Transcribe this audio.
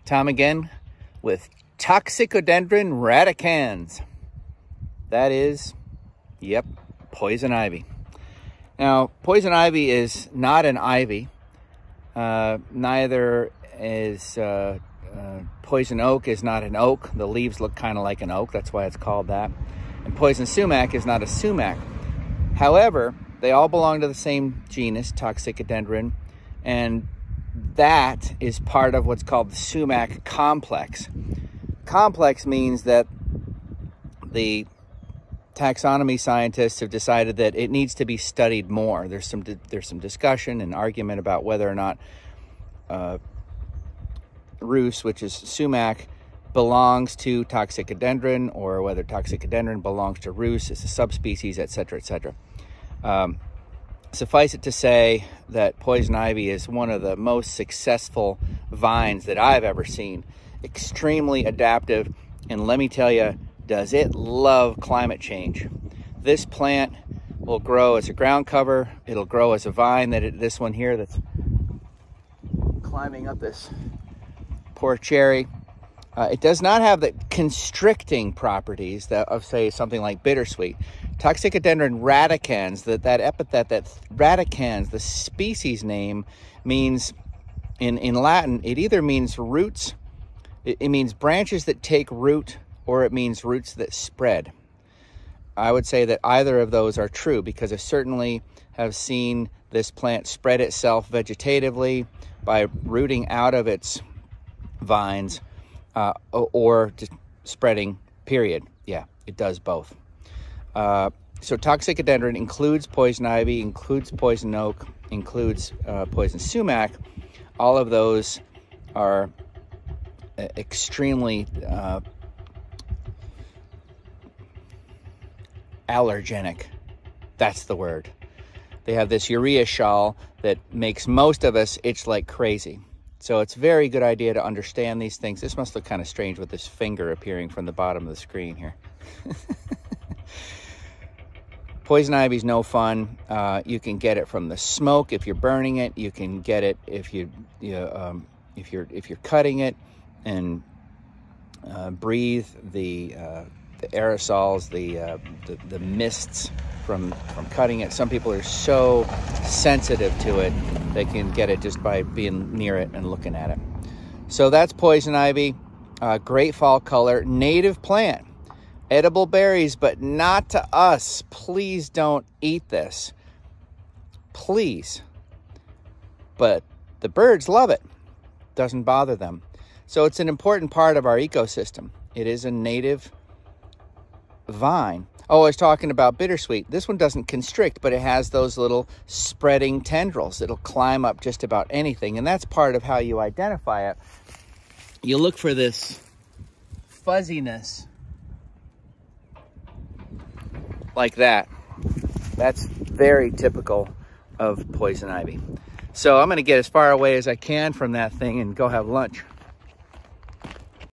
Tom again with Toxicodendron Radicans. That is, yep, poison ivy. Now, poison ivy is not an ivy. Neither is poison oak is not an oak. The leaves look kind of like an oak. That's why it's called that. And poison sumac is not a sumac. However, they all belong to the same genus, Toxicodendron, and that is part of what's called the sumac complex. Complex means that the taxonomy scientists have decided that it needs to be studied more. There's some discussion and argument about whether or not rus, which is sumac, belongs to Toxicodendron, or whether Toxicodendron belongs to rus as a subspecies, etc., etc. Suffice it to say that poison ivy is one of the most successful vines that I've ever seen. Extremely adaptive, and let me tell you, does it love climate change. This plant will grow as a ground cover. It'll grow as a vine. This one here that's climbing up this poor cherry. It does not have the constricting properties that of, say, something like bittersweet. Toxicodendron radicans, that epithet, that radicans, the species name, means, in Latin, it either means roots, it means branches that take root, or it means roots that spread. I would say that either of those are true, because I certainly have seen this plant spread itself vegetatively by rooting out of its vines, or just spreading, period. Yeah, it does both. So Toxicodendron includes poison ivy, includes poison oak, includes poison sumac. All of those are extremely allergenic. That's the word. They have this You-ROO-shee-oll that makes most of us itch like crazy. So it's a very good idea to understand these things. This must look kind of strange with this finger appearing from the bottom of the screen here. Poison ivy is no fun. You can get it from the smoke if you're burning it. You can get it if you're cutting it and breathe the aerosols, the mists from cutting it. Some people are so sensitive to it, they can get it just by being near it and looking at it. So that's poison ivy. Great fall color, native plant. Edible berries, but not to us. Please don't eat this. Please. But the birds love it. Doesn't bother them. So it's an important part of our ecosystem. It is a native vine. Oh, I was talking about bittersweet. This one doesn't constrict, but it has those little spreading tendrils. It'll climb up just about anything, and that's part of how you identify it. You look for this fuzziness like that. That's very typical of poison ivy. So I'm going to get as far away as I can from that thing and go have lunch.